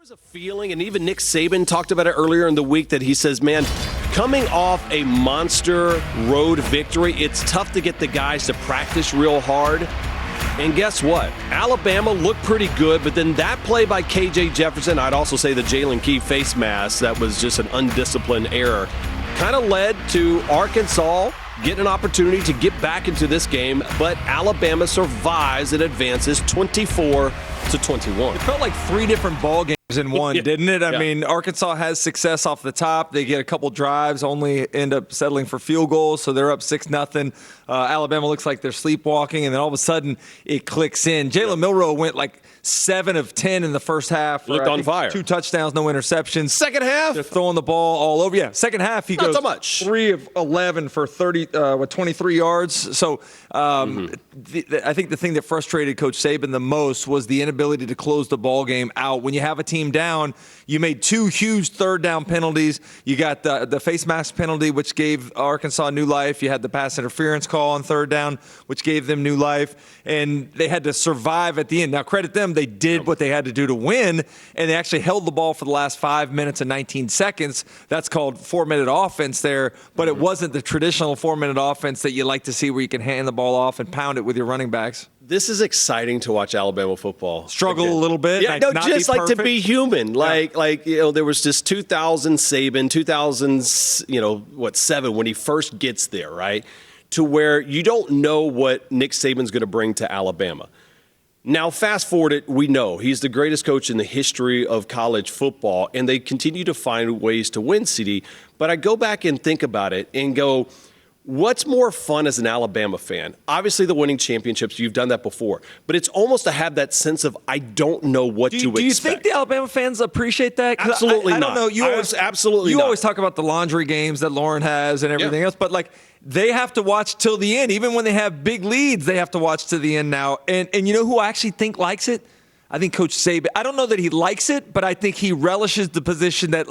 There's a feeling, and even Nick Saban talked about it earlier in the week, that he says, man, coming off a monster road victory, it's tough to get the guys to practice real hard. And guess what? Alabama looked pretty good, but then that play by KJ Jefferson, I'd also say the Jalen Key face mask, that was just an undisciplined error, kind of led to Arkansas getting an opportunity to get back into this game, but Alabama survives and advances 24-21. It felt like three different ball games in one, didn't it? I mean, Arkansas has success off the top. They get a couple drives, only end up settling for field goals, so they're up 6-0. Alabama looks like they're sleepwalking, and then all of a sudden it clicks in. Jalen Milroe went like 7 of 10 in the first half. Looked on fire. 2 touchdowns, no interceptions. Second half? They're throwing the ball all over. Yeah, second half he Not goes so much. 3 of 11 for 23 yards. So I think the thing that frustrated Coach Saban the most was the inability to close the ball game out. When you have a team down, you made 2 huge third down penalties. You got the face mask penalty, which gave Arkansas new life. You had the pass interference call on third down, which gave them new life. And they had to survive at the end. Now, credit them. They did what they had to do to win, and they actually held the ball for the last 5 minutes and 19 seconds. That's called 4-minute offense there, but it wasn't the traditional 4-minute offense that you like to see where you can hand the ball off and pound it with your running backs. This is exciting to watch Alabama football. Struggle a little bit. Yeah, no, just like to be human. Like you know, there was just 2000 Saban, 2000, 7 when he first gets there, right? To where you don't know what Nick Saban's going to bring to Alabama. Now, fast forward it, we know he's the greatest coach in the history of college football, and they continue to find ways to win, CD. But I go back and think about it and go, what's more fun as an Alabama fan? Obviously, the winning championships, you've done that before. But it's almost to have that sense of, I don't know what to expect. Do you think the Alabama fans appreciate that? Absolutely not. I don't know. You always talk about the laundry games that Lauren has and everything else, but like, they have to watch till the end. Even when they have big leads, they have to watch to the end now. And you know who I actually think likes it? I think Coach Saban. I don't know that he likes it, but I think he relishes the position that,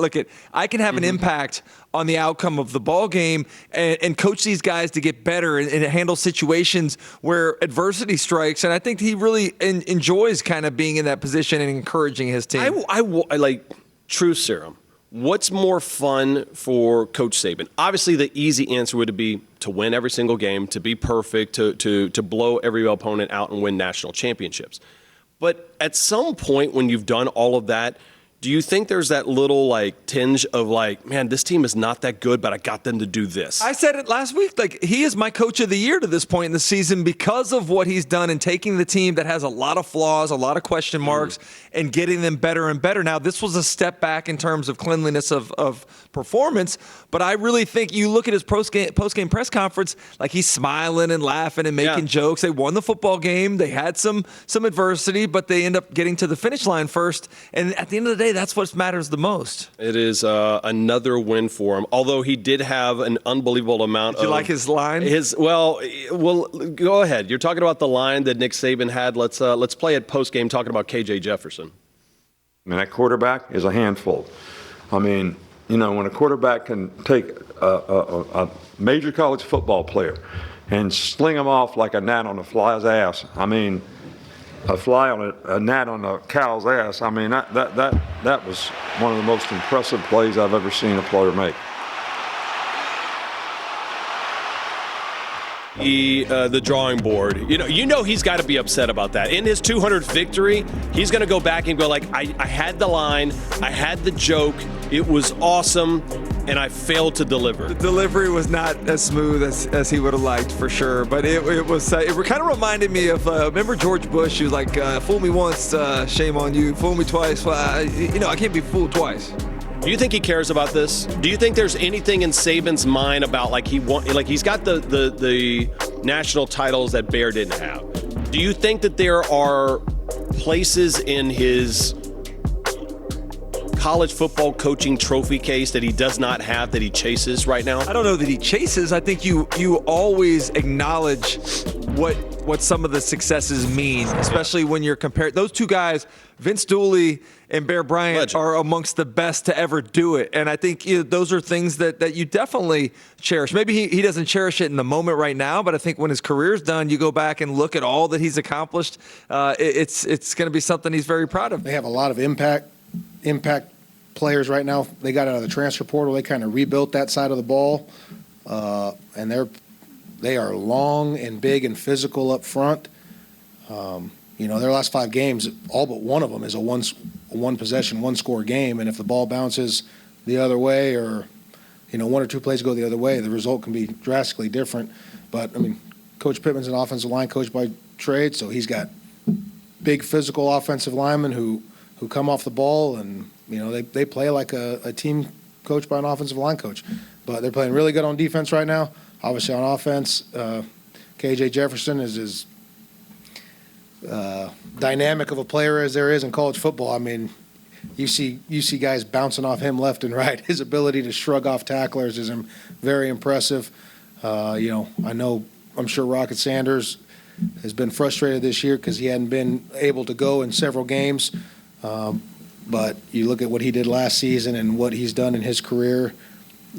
I can have an impact on the outcome of the ball game and coach these guys to get better and handle situations where adversity strikes. And I think he really enjoys kind of being in that position and encouraging his team. I like truth serum. What's more fun for Coach Saban? Obviously, the easy answer would be to win every single game, to be perfect, to blow every opponent out and win national championships. But at some point when you've done all of that, do you think there's that little tinge of man, this team is not that good, but I got them to do this? I said it last week. He is my coach of the year to this point in the season because of what he's done in taking the team that has a lot of flaws, a lot of question marks, and getting them better and better. Now, this was a step back in terms of cleanliness of performance, but I really think you look at his post-game press conference, he's smiling and laughing and making jokes. They won the football game. They had some adversity, but they end up getting to the finish line first. And at the end of the day, that's what matters the most. It is another win for him, although he did have an unbelievable amount of... Did you like his line? Well, go ahead. You're talking about the line that Nick Saban had. Let's play it post-game talking about KJ Jefferson. That quarterback is a handful. When a quarterback can take a major college football player and sling him off like a gnat on a fly's ass, a fly on a gnat on a cow's ass, that was one of the most impressive plays I've ever seen a player make. The drawing board. You know he's got to be upset about that. In his 200th victory, he's going to go back and go I had the line, I had the joke, it was awesome, and I failed to deliver. The delivery was not as smooth as he would have liked, for sure. But it kind of reminded me of, remember George Bush? He was like, fool me once, shame on you. Fool me twice. I can't be fooled twice. Do you think he cares about this? Do you think there's anything in Saban's mind about he's got the national titles that Bear didn't have? Do you think that there are places in his college football coaching trophy case that he does not have that he chases right now? I don't know that he chases. I think you always acknowledge what some of the successes mean, especially when you're compared. Those two guys, Vince Dooley and Bear Bryant, Legend, are amongst the best to ever do it. And I think those are things that you definitely cherish. Maybe he doesn't cherish it in the moment right now, but I think when his career's done, you go back and look at all that he's accomplished. It's going to be something he's very proud of. They have a lot of impact impact players right now. They got out of the transfer portal. They kind of rebuilt that side of the ball, and they are long and big and physical up front. Their last 5 games, all but one of them is a one possession, one score game, and if the ball bounces the other way, or 1 or 2 plays go the other way, the result can be drastically different. But Coach Pittman's an offensive line coach by trade, so he's got big physical offensive linemen who come off the ball, and they play like a team coached by an offensive line coach. But they're playing really good on defense right now. Obviously on offense, KJ Jefferson is as dynamic of a player as there is in college football. You see guys bouncing off him left and right. His ability to shrug off tacklers is very impressive. I'm sure Rocket Sanders has been frustrated this year because he hadn't been able to go in several games. But you look at what he did last season and what he's done in his career,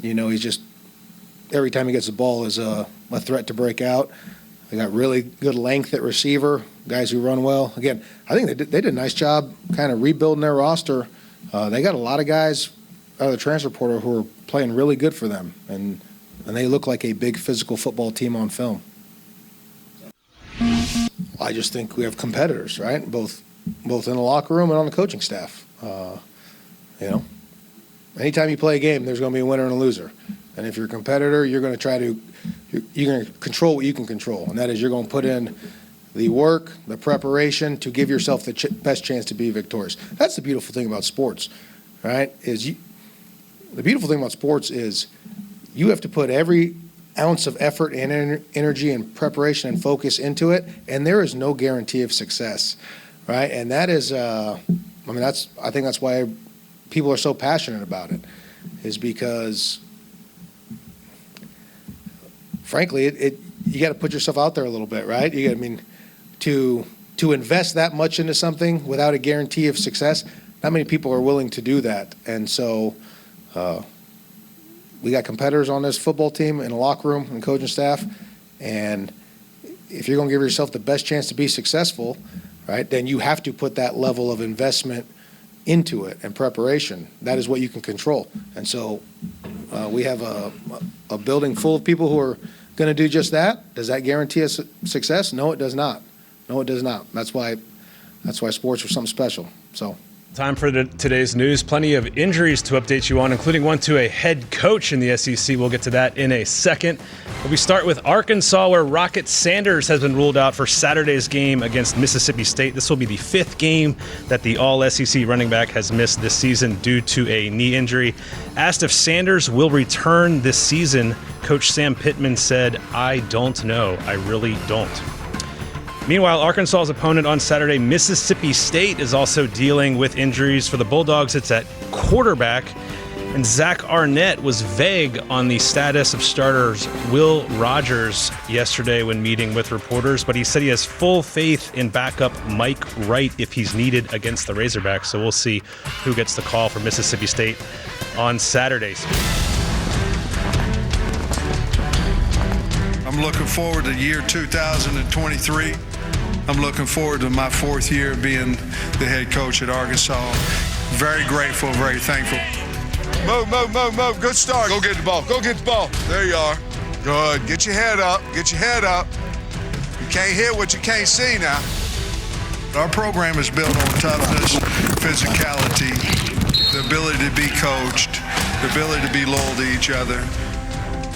he's just, every time he gets the ball is a threat to break out. They got really good length at receiver, guys who run well. Again, I think they did a nice job kind of rebuilding their roster. They got a lot of guys out of the transfer portal who are playing really good for them, and they look like a big physical football team on film. I just think we have competitors, right? Both in the locker room and on the coaching staff. Anytime you play a game, there's going to be a winner and a loser. And if you're a competitor, you're going to control what you can control, and that is you're going to put in the work, the preparation to give yourself the best chance to be victorious. That's the beautiful thing about sports, right? The beautiful thing about sports is you have to put every ounce of effort and energy and preparation and focus into it, and there is no guarantee of success, right? And that is, I think that's why people are so passionate about it, is because, frankly, you got to put yourself out there a little bit, right? To invest that much into something without a guarantee of success, not many people are willing to do that. And so we got competitors on this football team in the locker room and coaching staff, and if you're going to give yourself the best chance to be successful, right, then you have to put that level of investment into it and preparation. That is what you can control. And so we have a building full of people who are going to do just that. Does that guarantee us success? No, it does not. No, it does not. That's why sports are something special. So. Time for today's news. Plenty of injuries to update you on, including one to a head coach in the SEC. We'll get to that in a second. But we start with Arkansas, where Rocket Sanders has been ruled out for Saturday's game against Mississippi State. This will be the 5th game that the all-SEC running back has missed this season due to a knee injury. Asked if Sanders will return this season, Coach Sam Pittman said, "I don't know. I really don't." Meanwhile, Arkansas's opponent on Saturday, Mississippi State, is also dealing with injuries. For the Bulldogs, it's at quarterback. And Zach Arnett was vague on the status of starters Will Rogers yesterday when meeting with reporters, but he said he has full faith in backup Mike Wright if he's needed against the Razorbacks. So we'll see who gets the call for Mississippi State on Saturdays. I'm looking forward to year 2023. I'm looking forward to my 4th year being the head coach at Arkansas. Very grateful, very thankful. Move. Good start. Go get the ball. There you are. Good. Get your head up. You can't hear what you can't see now. Our program is built on toughness, physicality, the ability to be coached, the ability to be loyal to each other.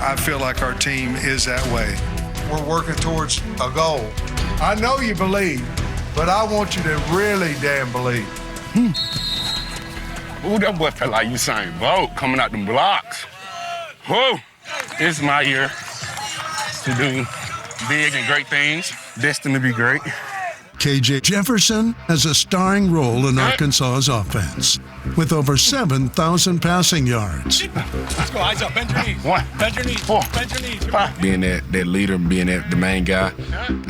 I feel like our team is that way. We're working towards a goal. I know you believe, but I want you to really damn believe. Ooh, that boy felt like Usain Bolt coming out them blocks. Whoa, it's my year to do big and great things, destined to be great. KJ Jefferson has a starring role in Arkansas's offense with over 7,000 passing yards. Let's go, eyes up, bend your knees. 1, bend your knees, 4, bend your knees. 5. Being that leader, being the main guy,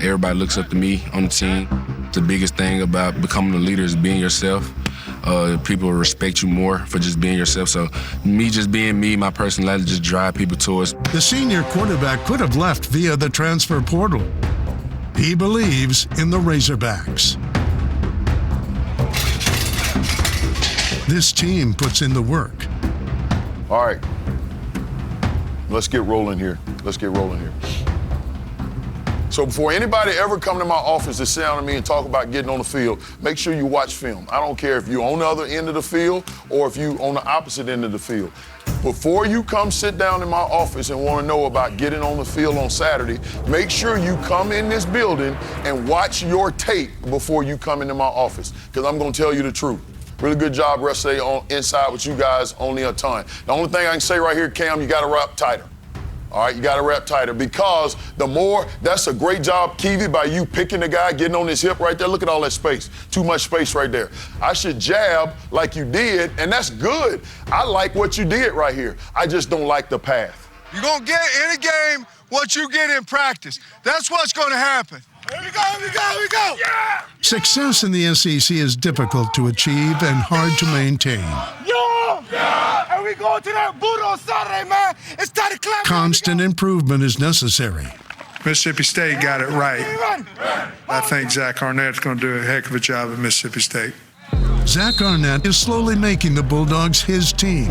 everybody looks up to me on the team. The biggest thing about becoming a leader is being yourself. People respect you more for just being yourself. So me just being me, my personality just drive people towards. The senior quarterback could have left via the transfer portal. He believes in the Razorbacks. This team puts in the work. All right. Let's get rolling here. So before anybody ever come to my office to sit down to me and talk about getting on the field, make sure you watch film. I don't care if you're on the other end of the field or if you're on the opposite end of the field. Before you come sit down in my office and want to know about getting on the field on Saturday, make sure you come in this building and watch your tape before you come into my office, because I'm going to tell you the truth. Really good job yesterday on inside with you guys, only a ton. The only thing I can say right here, Cam, you got to wrap tighter. All right, you got to wrap tighter, because that's a great job, Keevy, by you picking the guy, getting on his hip right there. Look at all that space. Too much space right there. I should jab like you did, and that's good. I like what you did right here. I just don't like the path. You're going to get in a game what you get in practice. That's what's going to happen. Here we go. Yeah! Success in the SEC is difficult to achieve and hard to maintain. Yeah! And we going to that boot on Saturday, man. It's time to clap. Constant improvement is necessary. Mississippi State got it right. I think Zach Arnett's going to do a heck of a job at Mississippi State. Zach Arnett is slowly making the Bulldogs his team,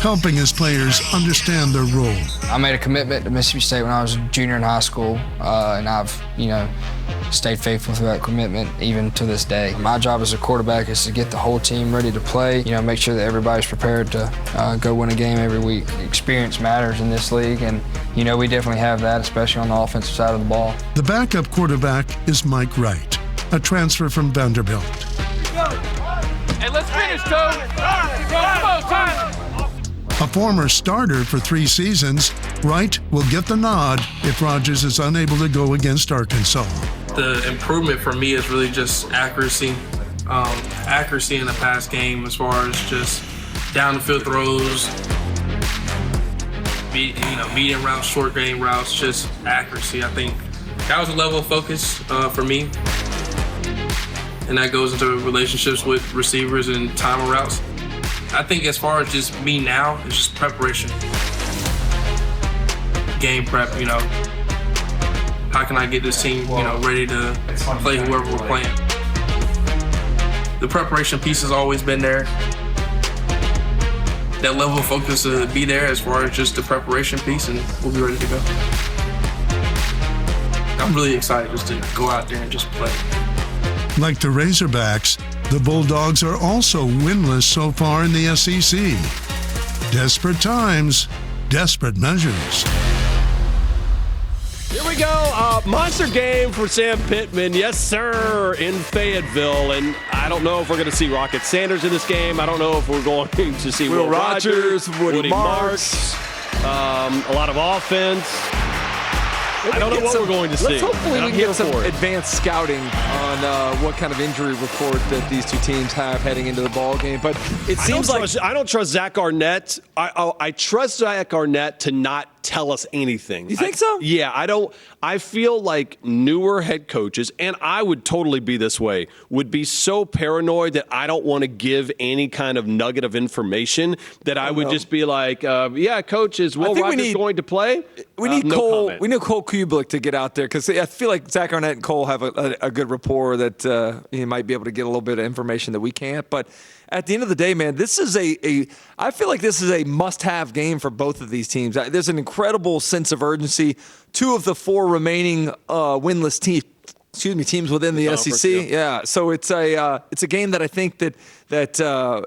helping his players understand their role. I made a commitment to Mississippi State when I was a junior in high school, and I've, stayed faithful to that commitment even to this day. My job as a quarterback is to get the whole team ready to play, make sure that everybody's prepared to go win a game every week. Experience matters in this league, and, we definitely have that, especially on the offensive side of the ball. The backup quarterback is Mike Wright, a transfer from Vanderbilt. Hey, let's finish, Toad. Come on, Tyler. A former starter for 3 seasons, Wright will get the nod if Rogers is unable to go against Arkansas. The improvement for me is really just accuracy. Accuracy in the pass game as far as just down the field throws, medium routes, short game routes, just accuracy. I think that was a level of focus for me. And that goes into relationships with receivers and time routes. I think as far as just me now, it's just preparation. Game prep, how can I get this team, ready to play whoever we're playing? The preparation piece has always been there. That level of focus will be there as far as just the preparation piece, and we'll be ready to go. I'm really excited just to go out there and just play. Like the Razorbacks, the Bulldogs are also winless so far in the SEC. Desperate times, desperate measures. Here we go. Monster game for Sam Pittman. Yes, sir, in Fayetteville. And I don't know if we're going to see Rocket Sanders in this game. I don't know if we're going to see Will Rogers, Woody Marks. A lot of offense. I don't know what we're going to see. Let's hopefully we can get some for it. advanced scouting on what kind of injury report that these two teams have heading into the ball game. But it seems I don't trust Zach Arnett. I trust Zach Arnett to not tell us anything. You think so? Yeah, I don't. I feel like newer head coaches, and I would totally be this way, would be so paranoid that I don't want to give any kind of nugget of information that I would just be like, yeah, coach, is Will Rogers going to play? We need Cole. We need Cole Kublik to get out there, because I feel like Zach Arnett and Cole have a good rapport that he might be able to get a little bit of information that we can't. But at the end of the day, man, this is I feel like this is a must-have game for both of these teams. There's an incredible sense of urgency. 2 of the 4 remaining winless teams within the SEC. Yeah, so it's a game that I think that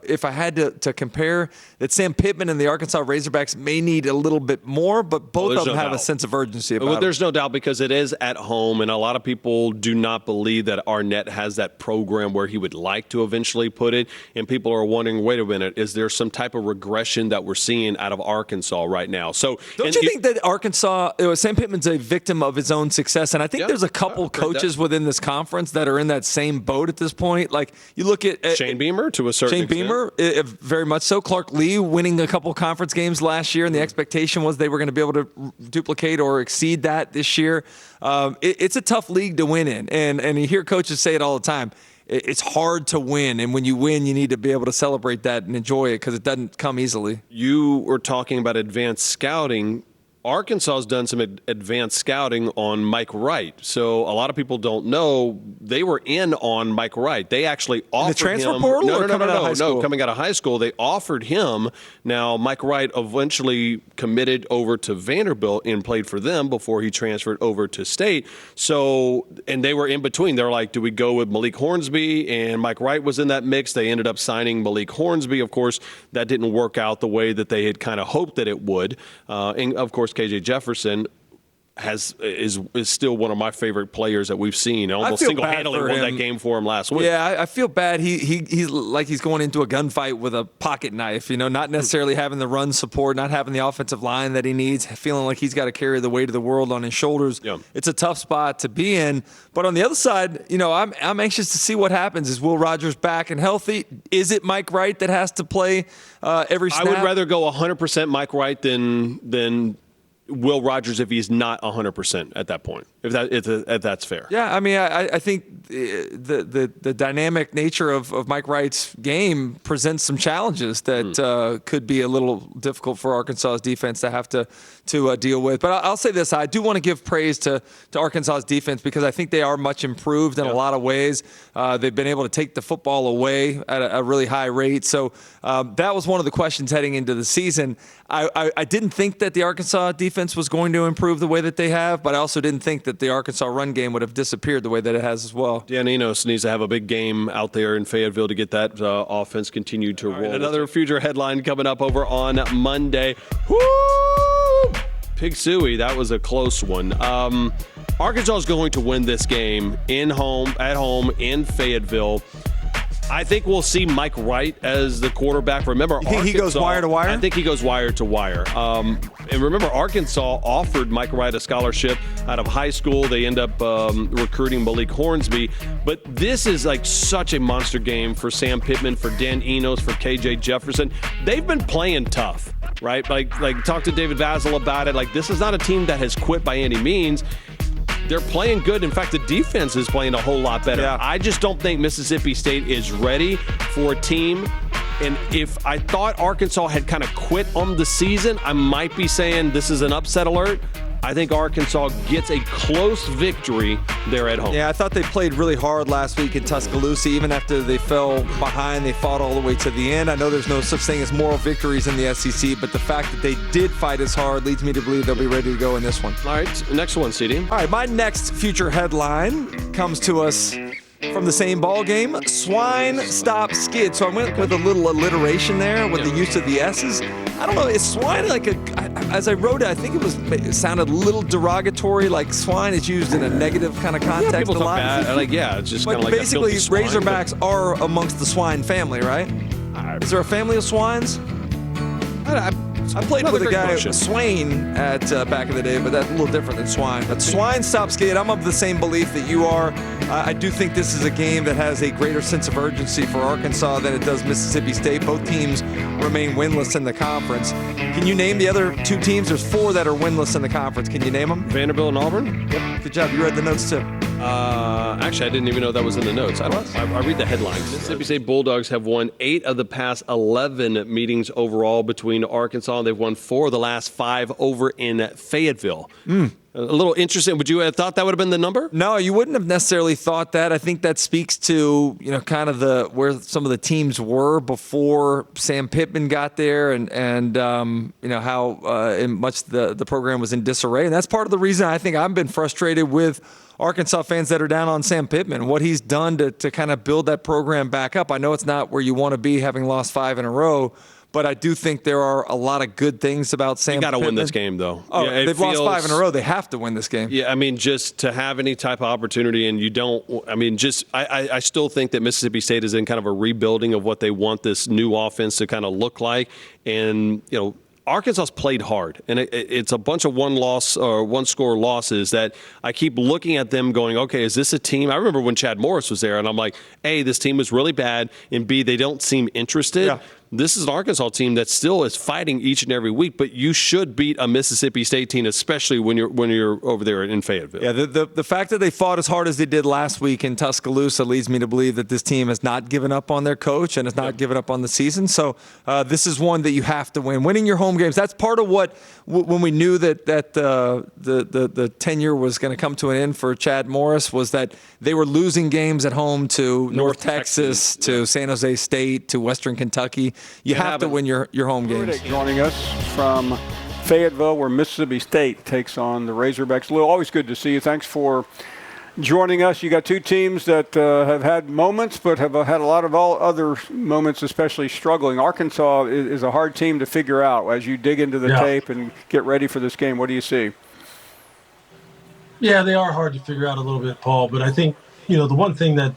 if I had to compare, that Sam Pittman and the Arkansas Razorbacks may need a little bit more, but both of them have a sense of urgency about it. There's no doubt, because it is at home, and a lot of people do not believe that Arnett has that program where he would like to eventually put it, and people are wondering, wait a minute, is there some type of regression that we're seeing out of Arkansas right now? So don't you think that Sam Pittman's a victim of his own success? And I think there's a couple coaches within this conference that are in that same boat at this point. Like, you look at Shane Beamer to a certain extent. Beamer, very much so. Clark Lee winning a couple conference games last year, and the expectation was they were going to be able to duplicate or exceed that this year. It's a tough league to win in, and you hear coaches say it all the time. It's hard to win, and when you win, you need to be able to celebrate that and enjoy it, because it doesn't come easily. You were talking about advanced scouting. Arkansas has done some advanced scouting on Mike Wright. So a lot of people don't know they were in on Mike Wright. They actually offered transfer him. portal No, or coming out of high school? coming out of high school. They offered him. Now, Mike Wright eventually committed over to Vanderbilt and played for them before he transferred over to State. So, and they were in between. They're like, do we go with Malik Hornsby? And Mike Wright was in that mix. They ended up signing Malik Hornsby. Of course, that didn't work out the way that they had kind of hoped that it would. And of course, KJ Jefferson is still one of my favorite players that we've seen. Almost single-handedly won that game for him last week. Yeah, I feel bad. He's like he's going into a gunfight with a pocket knife, not necessarily having the run support, not having the offensive line that he needs, feeling like he's got to carry the weight of the world on his shoulders. Yeah. It's a tough spot to be in. But on the other side, I'm anxious to see what happens. Is Will Rogers back and healthy? Is it Mike Wright that has to play every snap? I would rather go 100% Mike Wright than Will Rogers if he's not 100% at that point, if that's fair. Yeah, I mean, I think the dynamic nature of Mike Wright's game presents some challenges that could be a little difficult for Arkansas's defense to have to deal with. But I'll say this, I do want to give praise to Arkansas's defense because I think they are much improved in a lot of ways. They've been able to take the football away at a really high rate. So that was one of the questions heading into the season. I didn't think that the Arkansas defense was going to improve the way that they have, but I also didn't think that the Arkansas run game would have disappeared the way that it has as well. Dan Enos needs to have a big game out there in Fayetteville to get that offense continued to roll. Right, another future headline coming up over on Monday. Woo! Pig Suey, that was a close one. Arkansas is going to win this game at home in Fayetteville. I think we'll see Mike Wright as the quarterback. Remember, you think he goes wire to wire? I think he goes wire to wire. And remember, Arkansas offered Mike Wright a scholarship out of high school. They end up recruiting Malik Hornsby. But this is like such a monster game for Sam Pittman, for Dan Enos, for KJ Jefferson. They've been playing tough, right? Like talk to David Basil about it. Like, this is not a team that has quit by any means. They're playing good. In fact, the defense is playing a whole lot better. Yeah. I just don't think Mississippi State is ready for a team. And if I thought Arkansas had kind of quit on the season, I might be saying this is an upset alert. I think Arkansas gets a close victory there at home. Yeah, I thought they played really hard last week in Tuscaloosa. Even after they fell behind, they fought all the way to the end. I know there's no such thing as moral victories in the SEC, but the fact that they did fight as hard leads me to believe they'll be ready to go in this one. All right, next one, CD. All right, my next future headline comes to us from the same ball game. Swine stop skid. So I went with a little alliteration there with the use of the S's. I don't know, is swine like as I wrote it, I think it sounded a little derogatory, like swine is used in a negative kind of context people a talk lot. bad. It's just kind of like a basically, filthy swine, Razorbacks are amongst the swine family, right? Is there a family of swines? I played with a guy, Swain, at back in the day, but that's a little different than swine. But swine stop skid, I'm of the same belief that you are. I do think this is a game that has a greater sense of urgency for Arkansas than it does Mississippi State. Both teams remain winless in the conference. Can you name the other two teams? There's four that are winless in the conference. Can you name them? Vanderbilt and Auburn? Yep, good job. You read the notes too. Actually, I didn't even know that was in the notes. I read the headlines. Mississippi State Bulldogs have won 8 of the past 11 meetings overall between Arkansas. They've won 4 of the last 5 over in Fayetteville. A little interesting. Would you have thought that would have been the number? No, you wouldn't have necessarily thought that. I think that speaks to kind of where some of the teams were before Sam Pittman got there, and how much the program was in disarray. And that's part of the reason I think I've been frustrated with Arkansas fans that are down on Sam Pittman, what he's done to kind of build that program back up. I know it's not where you want to be, having lost 5 in a row. But I do think there are a lot of good things about Sam Pittman. You got to win this game, though. Oh, yeah, they've lost 5 in a row. They have to win this game. Yeah, I mean, just to have any type of opportunity, and you don't. I mean, I still think that Mississippi State is in kind of a rebuilding of what they want this new offense to kind of look like, and Arkansas's played hard, and it's a bunch of one-score losses that I keep looking at them going, okay, is this a team? I remember when Chad Morris was there, and I'm like, A, this team was really bad, and B, they don't seem interested. Yeah. this is an Arkansas team that still is fighting each and every week, but you should beat a Mississippi State team, especially when you're over there in Fayetteville. Yeah, the fact that they fought as hard as they did last week in Tuscaloosa leads me to believe that this team has not given up on their coach and has not given up on the season. So this is one that you have to win. Winning your home games, that's part of what, when we knew that the tenure was going to come to an end for Chad Morris, was that they were losing games at home to North Texas, to San Jose State, to Western Kentucky. You have to win your home games. Joining us from Fayetteville, where Mississippi State takes on the Razorbacks. Lou, always good to see you. Thanks for joining us. You got two teams that have had moments, but have had a lot of other moments, especially struggling. Arkansas is a hard team to figure out as you dig into the tape and get ready for this game. What do you see? Yeah, they are hard to figure out a little bit, Paul. But I think, the one thing that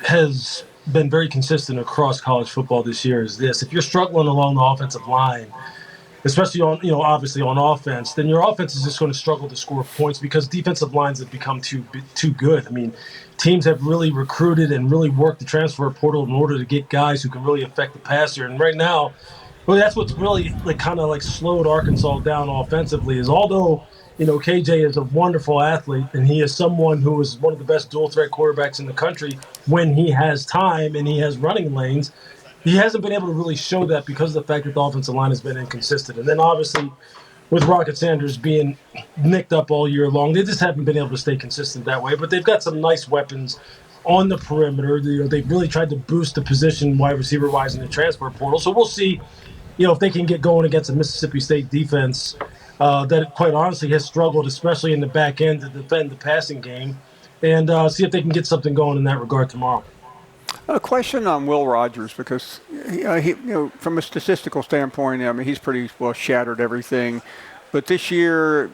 has been very consistent across college football this year is this: if you're struggling along the offensive line, especially on, obviously on offense, then your offense is just going to struggle to score points because defensive lines have become too good. I mean, teams have really recruited and really worked the transfer portal in order to get guys who can really affect the passer. And right now, well, that's what's really kind of slowed Arkansas down offensively. Is although KJ is a wonderful athlete, and he is someone who is one of the best dual-threat quarterbacks in the country when he has time and he has running lanes. He hasn't been able to really show that because of the fact that the offensive line has been inconsistent. And then obviously with Rocket Sanders being nicked up all year long, they just haven't been able to stay consistent that way. But they've got some nice weapons on the perimeter. They've really tried to boost the position wide receiver-wise in the transfer portal. So we'll see, if they can get going against a Mississippi State defense that quite honestly has struggled, especially in the back end, to defend the passing game, and see if they can get something going in that regard tomorrow. A question on Will Rogers, because he from a statistical standpoint, he's pretty well shattered everything, but this year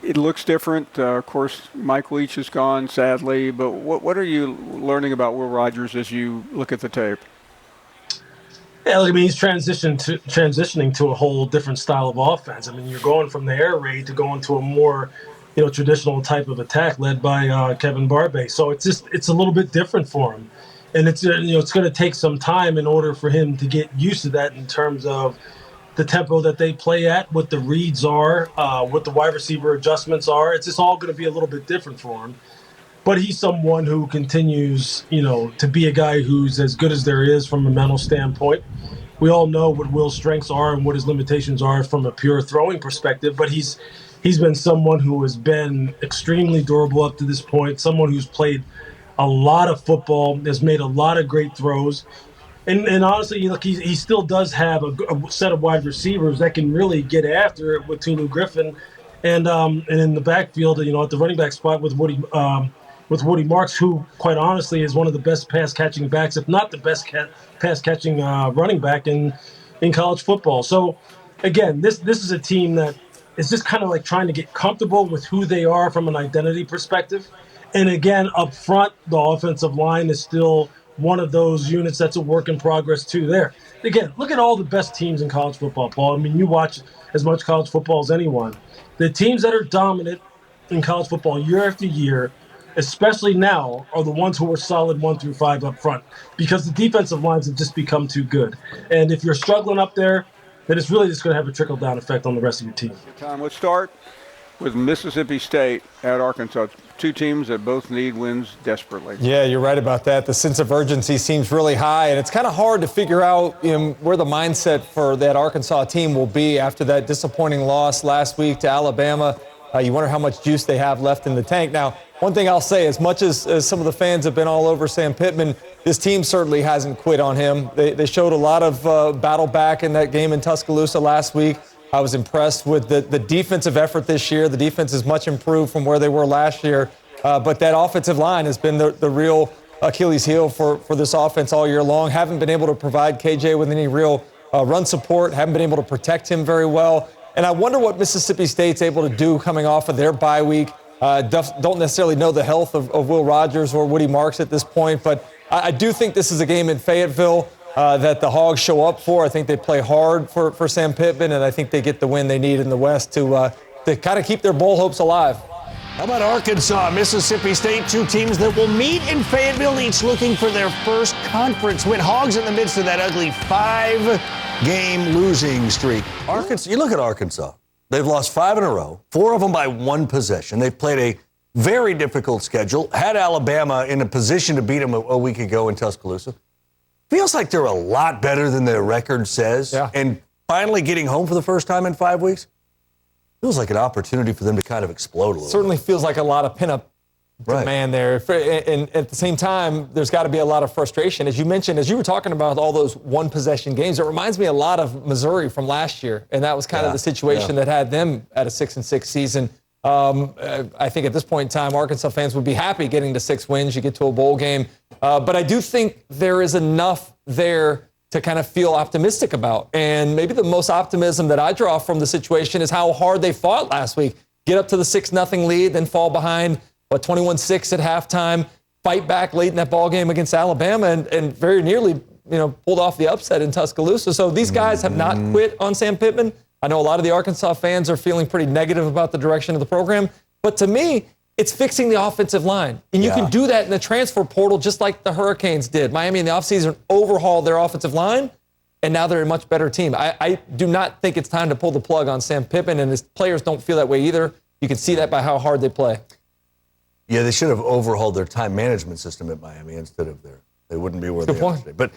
it looks different. Of course, Mike Leach is gone, sadly, but what are you learning about Will Rogers as you look at the tape? Yeah, he's transitioning to a whole different style of offense. You're going from the air raid to going to a more, traditional type of attack led by Kevin Barbay. So it's a little bit different for him, and it's it's going to take some time in order for him to get used to that in terms of the tempo that they play at, what the reads are, what the wide receiver adjustments are. It's just all going to be a little bit different for him. But he's someone who continues, to be a guy who's as good as there is from a mental standpoint. We all know what Will's strengths are and what his limitations are from a pure throwing perspective, but he's been someone who has been extremely durable up to this point, someone who's played a lot of football, has made a lot of great throws. And honestly, he still does have a set of wide receivers that can really get after it with Tulu Griffin. And in the backfield, at the running back spot with Woody Marks, who, quite honestly, is one of the best pass-catching backs, if not the best pass-catching running back in college football. So, again, this is a team that is just kind of trying to get comfortable with who they are from an identity perspective. And, again, up front, the offensive line is still one of those units that's a work in progress, too, there. Again, look at all the best teams in college football, Paul. You watch as much college football as anyone. The teams that are dominant in college football year after year, especially now, are the ones who are solid 1 through 5 up front, because the defensive lines have just become too good. And if you're struggling up there, then it's really just going to have a trickle-down effect on the rest of your team. Tom, let's start with Mississippi State at Arkansas. Two teams that both need wins desperately. Yeah, you're right about that. The sense of urgency seems really high, and it's kind of hard to figure out where the mindset for that Arkansas team will be after that disappointing loss last week to Alabama. You wonder how much juice they have left in the tank. Now, one thing I'll say, as much as some of the fans have been all over Sam Pittman, this team certainly hasn't quit on him. They showed a lot of battle back in that game in Tuscaloosa last week. I was impressed with the defensive effort this year. The defense is much improved from where they were last year. But that offensive line has been the real Achilles heel for this offense all year long. Haven't been able to provide KJ with any real run support. Haven't been able to protect him very well. And I wonder what Mississippi State's able to do coming off of their bye week. Don't necessarily know the health of Will Rogers or Woody Marks at this point, but I do think this is a game in Fayetteville that the Hogs show up for. I think they play hard for Sam Pittman, and I think they get the win they need in the West to kind of keep their bowl hopes alive. How about Arkansas, Mississippi State, two teams that will meet in Fayetteville, each looking for their first conference win. Hogs in the midst of that ugly 5-game losing streak. Arkansas, you look at Arkansas. They've lost 5 in a row, 4 of them by 1 possession. They've played a very difficult schedule, had Alabama in a position to beat them a week ago in Tuscaloosa. Feels like they're a lot better than their record says. Yeah. And finally getting home for the first time in 5 weeks. Feels like an opportunity for them to kind of explode a little. Certainly feels like a lot of pinup demand there. And at the same time, there's got to be a lot of frustration. As you mentioned, as you were talking about all those one-possession games, it reminds me a lot of Missouri from last year. And that was kind of the situation that had them at a 6-6 season. I think at this point in time, Arkansas fans would be happy getting to 6 wins. You get to a bowl game. But I do think there is enough there to kind of feel optimistic about. And maybe the most optimism that I draw from the situation is how hard they fought last week. Get up to the 6-0 lead, then fall behind, 21-6 at halftime, fight back late in that ball game against Alabama, and very nearly, pulled off the upset in Tuscaloosa. So these guys have not quit on Sam Pittman. I know a lot of the Arkansas fans are feeling pretty negative about the direction of the program. But to me, it's fixing the offensive line. And you can do that in the transfer portal just like the Hurricanes did. Miami in the offseason overhauled their offensive line, and now they're a much better team. I do not think it's time to pull the plug on Sam Pittman, and his players don't feel that way either. You can see that by how hard they play. Yeah, they should have overhauled their time management system at Miami instead of they wouldn't be where they are today. But,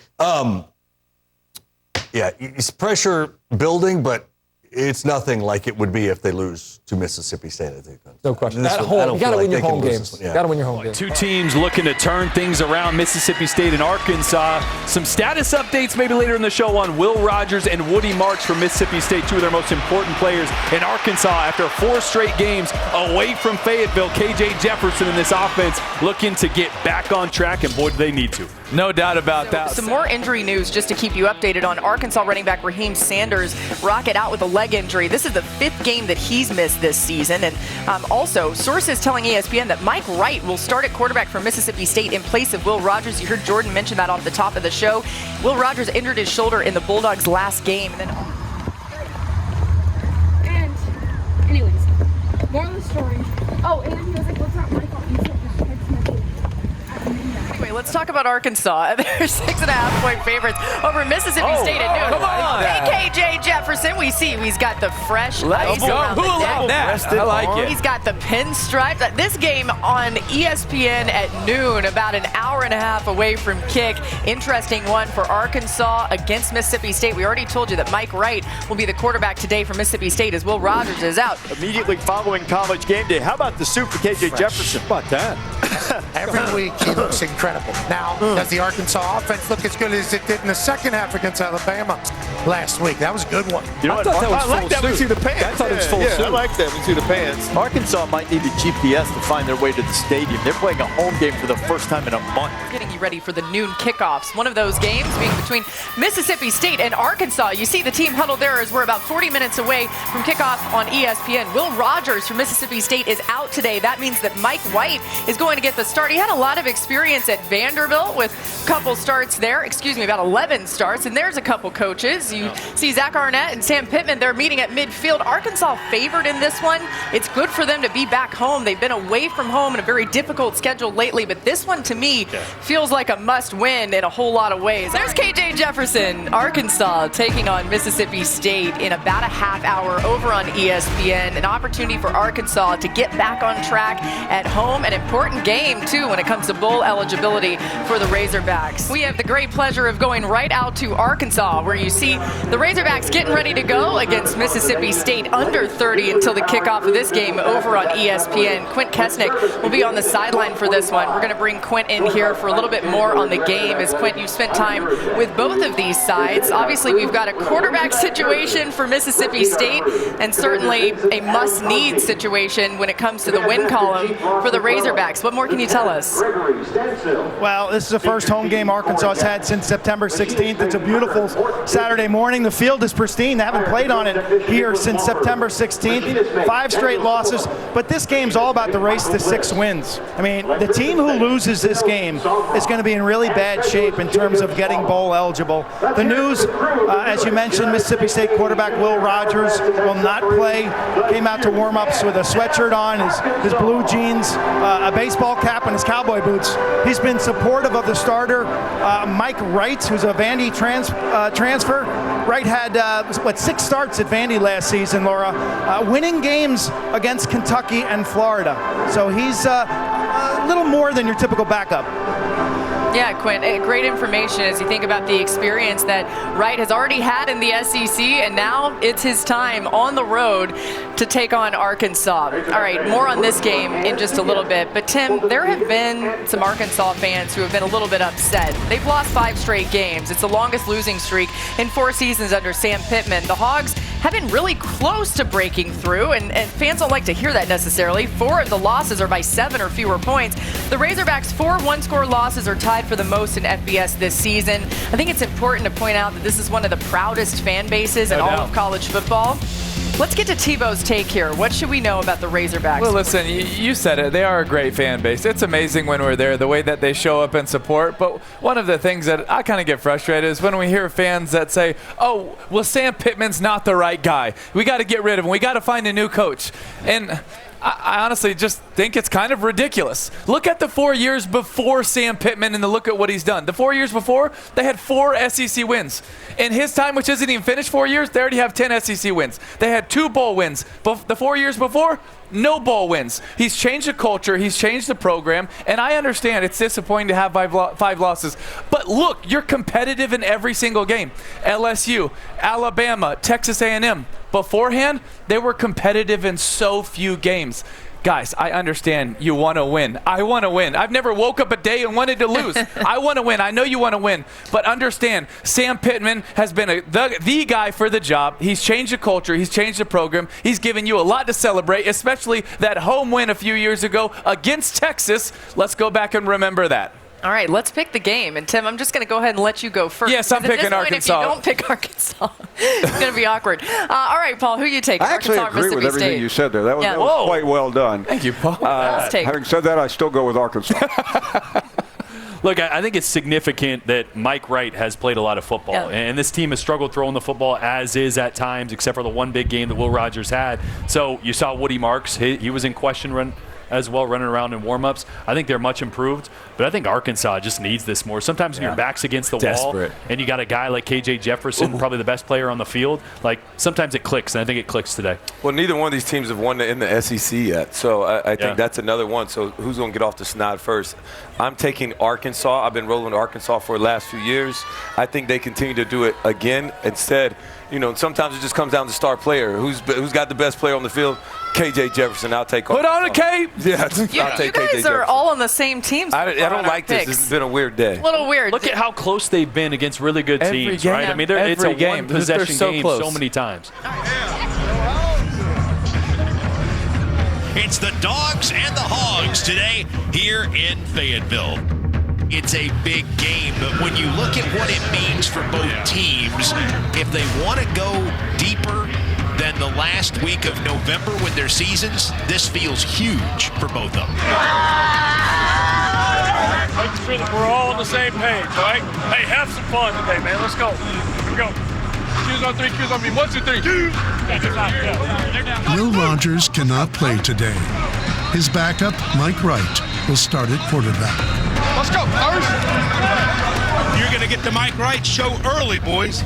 it's pressure building, but it's nothing like it would be if they lose to Mississippi State, I think. No question. At home, you got to win your home games. Got to win your home games. Two teams looking to turn things around, Mississippi State and Arkansas. Some status updates maybe later in the show on Will Rogers and Woody Marks from Mississippi State, two of their most important players in Arkansas. After 4 straight games away from Fayetteville, KJ Jefferson in this offense looking to get back on track, and boy, do they need to. No doubt about that. Some more injury news just to keep you updated on Arkansas running back Raheem Sanders. Rocket out with a leg injury. This is the 5th game that he's missed this season. And also, sources telling ESPN that Mike Wright will start at quarterback for Mississippi State in place of Will Rogers. You heard Jordan mention that off the top of the show. Will Rogers injured his shoulder in the Bulldogs' last game. And anyways, more of the story. Oh, and he was like, "What's not my fault?" You said anyway, let's talk about Arkansas. They're 6.5-point favorites over Mississippi State at noon. Come on. Hey, KJ Jefferson, we see he's got the fresh ice around the neck. I like it. He's got the pinstripes. This game on ESPN at noon, about an hour and a half away from kick. Interesting one for Arkansas against Mississippi State. We already told you that Mike Wright will be the quarterback today for Mississippi State as Will Rogers is out. Immediately following College game day. How about the soup for KJ Jefferson? How about that? Every week he looks incredible. Now, does the Arkansas offense look as good as it did in the second half against Alabama last week? That was a good one. You know what? I like that we see the pants. I thought it was full suit. I like that we see the pants. Arkansas might need a GPS to find their way to the stadium. They're playing a home game for the first time in a month. Getting you ready for the noon kickoffs. One of those games being between Mississippi State and Arkansas. You see the team huddled there as we're about 40 minutes away from kickoff on ESPN. Will Rogers from Mississippi State is out today. That means that Mike White is going to get the start. He had a lot of experience at Vanderbilt with a couple starts there. About 11 starts. And there's a couple coaches. You see Zach Arnett and Sam Pittman. They're meeting at midfield. Arkansas favored in this one. It's good for them to be back home. They've been away from home in a very difficult schedule lately. But this one, to me, feels like a must-win in a whole lot of ways. There's KJ Jefferson, Arkansas, taking on Mississippi State in about a half hour over on ESPN. An opportunity for Arkansas to get back on track at home. An important game, too, when it comes to bowl eligibility for the Razorbacks. We have the great pleasure of going right out to Arkansas, where you see the Razorbacks getting ready to go against Mississippi State under 30 until the kickoff of this game over on ESPN. Quint Kesnick will be on the sideline for this one. We're going to bring Quint in here for a little bit more on the game. As Quint, you've spent time with both of these sides. Obviously, we've got a quarterback situation for Mississippi State, and certainly a must-need situation when it comes to the win column for the Razorbacks. But more can you tell us? Well, this is the first home game Arkansas has had since September 16th. It's a beautiful Saturday morning. The field is pristine. They haven't played on it here since September 16th. 5 straight losses, but this game's all about the race to 6 wins. I mean, the team who loses this game is going to be in really bad shape in terms of getting bowl eligible. The news, as you mentioned, Mississippi State quarterback Will Rogers will not play. Came out to warm-ups with a sweatshirt on, his blue jeans, a baseball cap, and his cowboy boots. He's been supportive of the starter, Mike Wright, who's a Vandy transfer. Wright had, 6 starts at Vandy last season, Laura, winning games against Kentucky and Florida. So he's a little more than your typical backup. Yeah, Quinn, great information as you think about the experience that Wright has already had in the SEC, and now it's his time on the road to take on Arkansas. All right, more on this game in just a little bit. But, Tim, there have been some Arkansas fans who have been a little bit upset. They've lost 5 straight games. It's the longest losing streak in 4 seasons under Sam Pittman. The Hogs have been really close to breaking through, and fans don't like to hear that necessarily. 4 of the losses are by 7 or fewer points. The Razorbacks' 4 one-score losses are tied for the most in FBS this season. I think it's important to point out that this is one of the proudest fan bases in all of college football. Let's get to Tebow's take here. What should we know about the Razorbacks? Well, listen, you said it. They are a great fan base. It's amazing when we're there, the way that they show up and support. But one of the things that I kind of get frustrated is when we hear fans that say, oh, well, Sam Pittman's not the right guy. We got to get rid of him. We got to find a new coach. And I honestly just think it's kind of ridiculous. Look at the 4 years before Sam Pittman and look at what he's done. The 4 years before, they had 4 SEC wins. In his time, which isn't even finished 4 years, they already have 10 SEC wins. They had 2 bowl wins. The 4 years before, no bowl wins. He's changed the culture. He's changed the program. And I understand it's disappointing to have 5 losses. But look, you're competitive in every single game. LSU, Alabama, Texas A&M. Beforehand, they were competitive in so few games. Guys, I understand you want to win. I want to win. I've never woke up a day and wanted to lose. I want to win. I know you want to win. But understand, Sam Pittman has been the guy for the job. He's changed the culture. He's changed the program. He's given you a lot to celebrate, especially that home win a few years ago against Texas. Let's go back and remember that. All right, let's pick the game. And, Tim, I'm just going to go ahead and let you go first. Yes, I'm picking Arkansas. If you don't pick Arkansas, it's going to be awkward. All right, Paul, who you take? I actually agree with everything you said there. That was quite well done. Thank you, Paul. Having said that, I still go with Arkansas. Look, I think it's significant that Mike Wright has played a lot of football, and this team has struggled throwing the football as is at times, except for the one big game that Will Rogers had. So you saw Woody Marks. He was in question run as well, running around in warm-ups. I think they're much improved, but I think Arkansas just needs this more. Sometimes when your back's against the wall and you got a guy like KJ Jefferson, probably the best player on the field, like sometimes it clicks, and I think it clicks today. Well, neither one of these teams have won in the SEC yet, so I think that's another one. So who's going to get off the snide first? I'm taking Arkansas. I've been rolling Arkansas for the last few years. I think they continue to do it again. Instead, sometimes it just comes down to star player. Who's got the best player on the field? KJ Jefferson. I'll take Put on a cape. Yeah, I'll take KJ You guys are all on the same team. I don't like this. This has been a weird day. A little weird. Look at how close they've been against really good teams, right? I mean, it's a one-possession game so many times. It's the Dogs and the Hogs today here in Fayetteville. It's a big game, but when you look at what it means for both teams, if they want to go deeper than the last week of November with their seasons, this feels huge for both of them. Making sure that we're all on the same page, all right? Hey, have some fun today, man. Let's go. Here we go. Q's on 3, Q's on me. 1, 2, 3. Will Rogers cannot play today. His backup, Mike Wright, will start at quarterback. Let's go, first. You're going to get the Mike Wright show early, boys.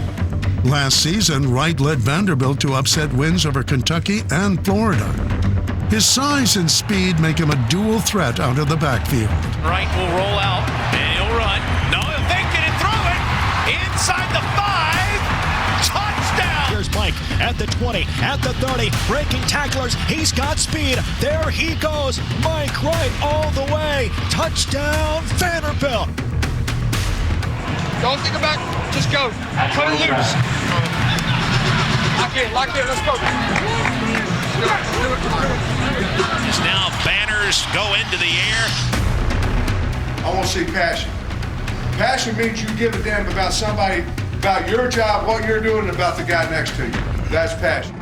Last season, Wright led Vanderbilt to upset wins over Kentucky and Florida. His size and speed make him a dual threat out of the backfield. Wright will roll out, and he'll run. No, he'll fake it and throw it. Inside the 5. Touchdown. Here's Mike at the 20, at the 30, breaking tacklers. He's got speed. There he goes. Mike Wright all the way. Touchdown, Vanderbilt. Don't think about it. Just go. Cut it loose. Lock in, let's go. It's now banners go into the air. I want to see passion. Passion means you give a damn about somebody, about your job, what you're doing, and about the guy next to you. That's passion.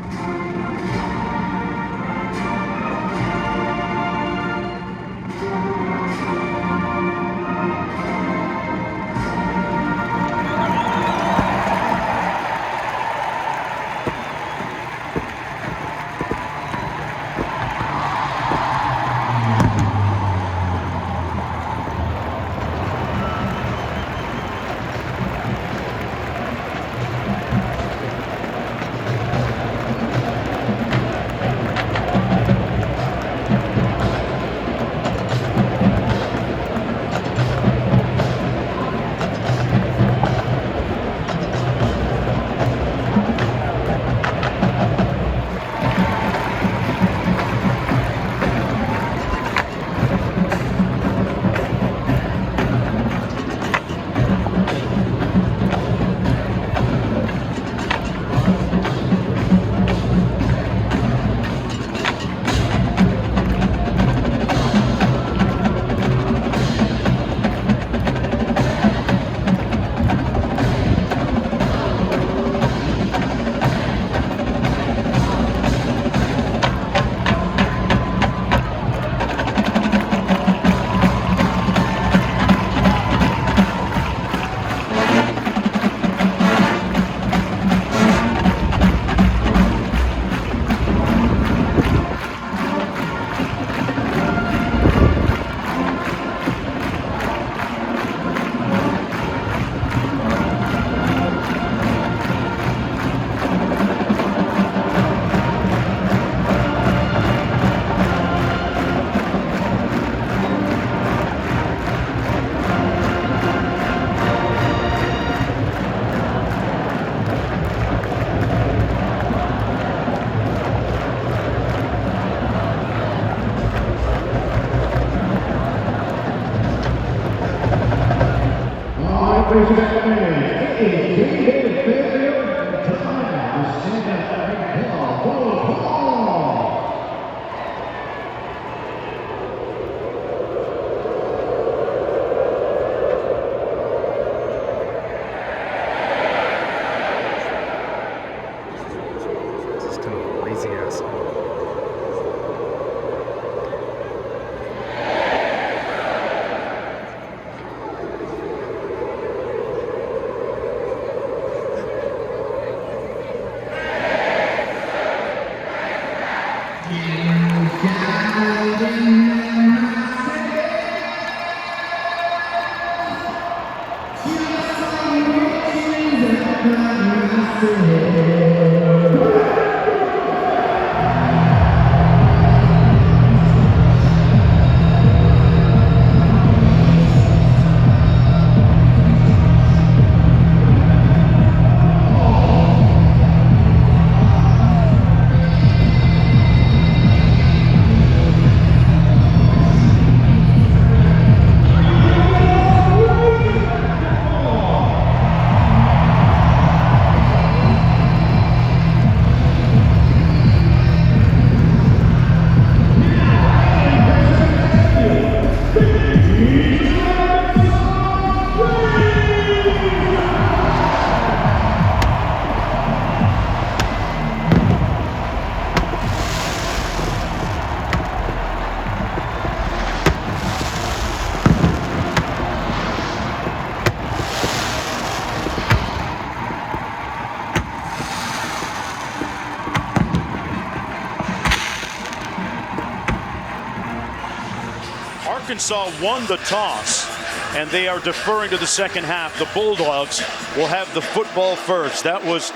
Arkansas won the toss, and they are deferring to the second half. The Bulldogs will have the football first. That was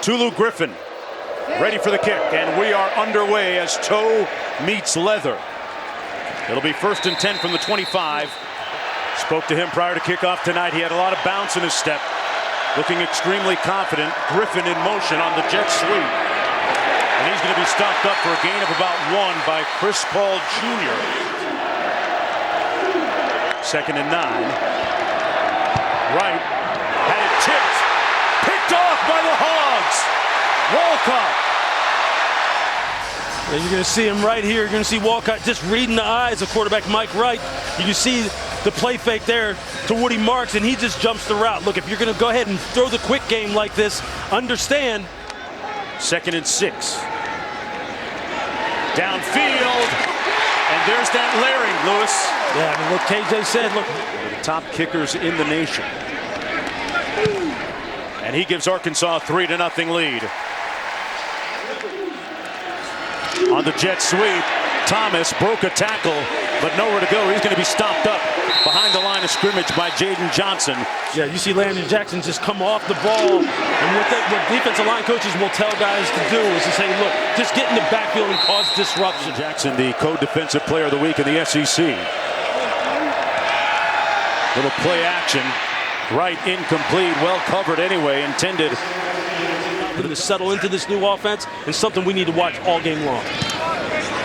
Tulu Griffin ready for the kick, and we are underway as toe meets leather. It'll be 1st and 10 from the 25. Spoke to him prior to kickoff tonight. He had a lot of bounce in his step, looking extremely confident. Griffin in motion on the jet sweep, and he's going to be stopped up for a gain of about 1 by Chris Paul Jr. 2nd and 9. Wright had it tipped. Picked off by the Hogs. Walcott. And you're going to see him right here. You're going to see Walcott just reading the eyes of quarterback Mike Wright. You can see the play fake there to Woody Marks, and he just jumps the route. Look, if you're going to go ahead and throw the quick game like this, understand. 2nd and 6. Downfield, and there's that Larry, Lewis. Yeah, I mean, what KJ said, look. One of the top kickers in the nation. And he gives Arkansas a 3-0 lead. On the jet sweep, Thomas broke a tackle, but nowhere to go. He's going to be stopped up behind the line of scrimmage by Jaden Johnson. Yeah, you see Landon Jackson just come off the ball. And what defensive line coaches will tell guys to do is to say, look, just get in the backfield and cause disruption. Jackson, the co-defensive player of the week in the SEC. Little play action. Right, incomplete, well covered anyway, intended. To settle into this new offense is something we need to watch all game long.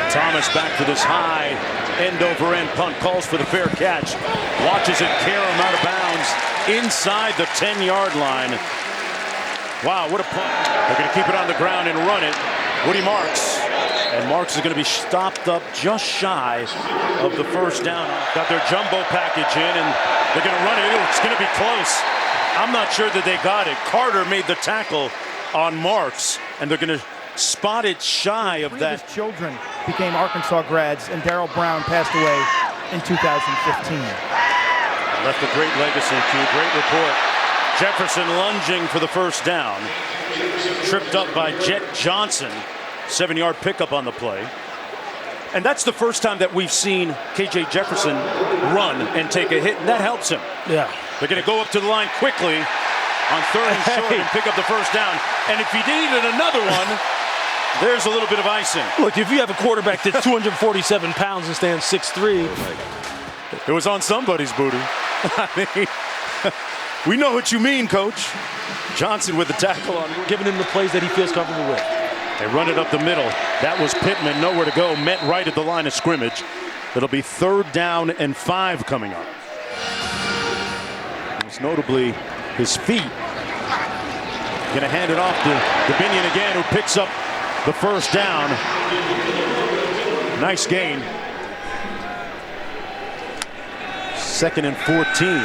Thomas back for this high end-over-end punt, calls for the fair catch. Watches it carry him out of bounds inside the 10-yard line. Wow, what a punt. They're going to keep it on the ground and run it. Woody Marks. And Marks is going to be stopped up just shy of the first down. Got their jumbo package in, and they're going to run it. It's going to be close. I'm not sure that they got it. Carter made the tackle on Marks, and they're going to spot it shy of that. His children became Arkansas grads, and Darrell Brown passed away in 2015. Left a great legacy, Q. Great report. Jefferson lunging for the first down. Tripped up by Jet Johnson. 7-yard pickup on the play. And that's the first time that we've seen KJ Jefferson run and take a hit, and that helps him. Yeah. They're going to go up to the line quickly on 3rd and short and pick up the first down. And if he needed another one, there's a little bit of icing. Look, if you have a quarterback that's 247 pounds and stands 6'3", it was on somebody's booty. I mean, we know what you mean, Coach. Johnson with the tackle on, giving him the plays that he feels comfortable with. They run it up the middle. That was Pittman, nowhere to go. Met right at the line of scrimmage. It'll be 3rd down and 5 coming up. Most notably, his feet. Going to hand it off to Binion again, who picks up the first down. Nice gain. 2nd and 14.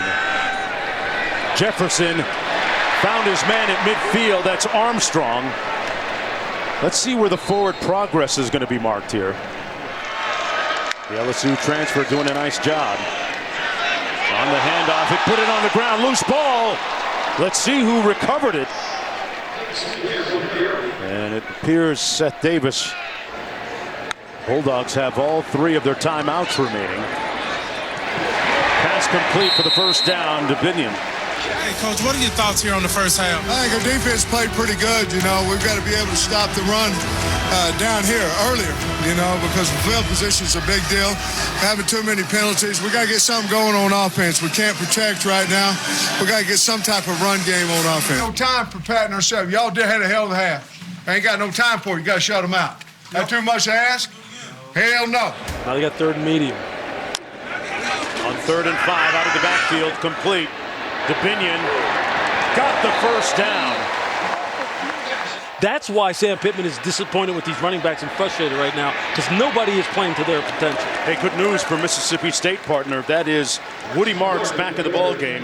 Jefferson found his man at midfield. That's Armstrong. Let's see where the forward progress is going to be marked here. The LSU transfer doing a nice job. On the handoff, it put it on the ground. Loose ball. Let's see who recovered it. And it appears Seth Davis. Bulldogs have all 3 of their timeouts remaining. Pass complete for the first down to Binion. Hey, Coach, what are your thoughts here on the first half? I think our defense played pretty good. You know, we've got to be able to stop the run down here earlier, you know, because the field position is a big deal. Having too many penalties. We got to get something going on offense. We can't protect right now. We got to get some type of run game on offense. No time for patting ourselves. Y'all did had a hell of a half. I ain't got no time for it. You got to shut them out. That too much to ask? Hell no. Now they got 3rd and medium. On 3rd and 5, out of the backfield, complete. DeBinion got the first down. That's why Sam Pittman is disappointed with these running backs and frustrated right now, because nobody is playing to their potential. Hey, good news for Mississippi State partner. That is Woody Marks back in the ball game.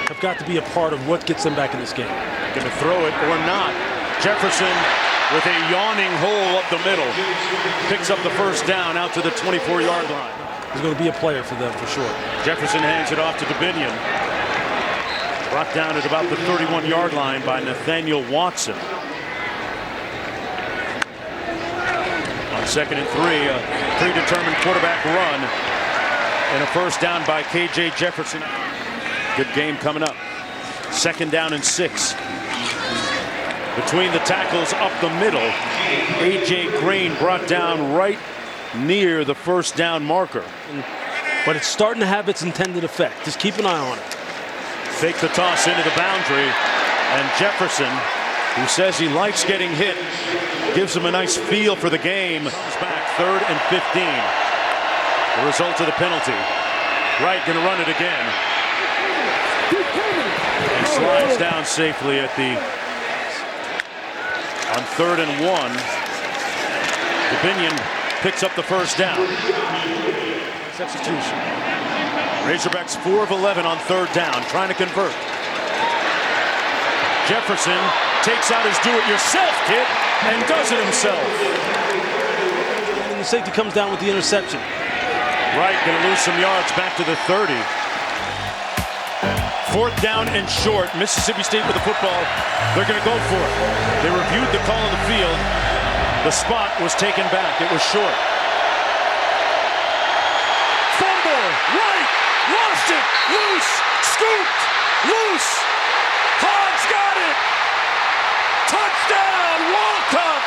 Have got to be a part of what gets them back in this game. Going to throw it or not. Jefferson with a yawning hole up the middle. Picks up the first down out to the 24-yard line. He's going to be a player for them for sure. Jefferson hands it off to DeBinion. Brought down at about the 31-yard line by Nathaniel Watson. On 2nd and 3, a predetermined quarterback run and a first down by KJ Jefferson. Good game coming up. 2nd down and 6. Between the tackles up the middle, A.J. Green brought down right near the first down marker. But it's starting to have its intended effect. Just keep an eye on it. Fake the toss into the boundary, and Jefferson, who says he likes getting hit, gives him a nice feel for the game. He's back 3rd and 15. The result of the penalty. Wright going to run it again. He slides down safely at the on 3rd and 1. Dubinion picks up the first down. Nice execution. Razorbacks 4 of 11 on third down, trying to convert. Jefferson takes out his do-it-yourself kit and does it himself. And the safety comes down with the interception. Wright going to lose some yards back to the 30. Fourth down and short. Mississippi State with the football. They're going to go for it. They reviewed the call on the field. The spot was taken back. It was short. Fumble. Wright lost it. Loose. Scooped. Loose. Hogs got it. Touchdown. Walcott.